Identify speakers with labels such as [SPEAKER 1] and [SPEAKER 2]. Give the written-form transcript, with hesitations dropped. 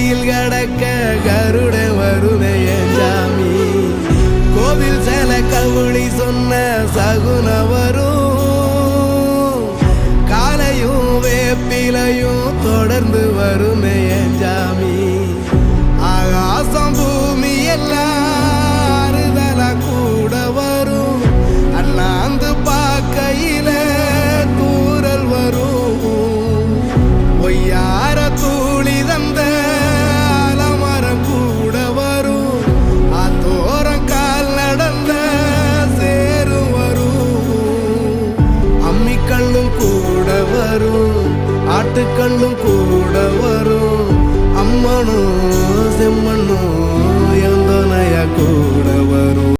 [SPEAKER 1] வெயில் கடக்க கருட வருமே சாமி கோவில் சேல கவுளி சொன்ன சகுன வரும் காலையும் வேப்பிலையும் தொடர்ந்து வருமே சாமி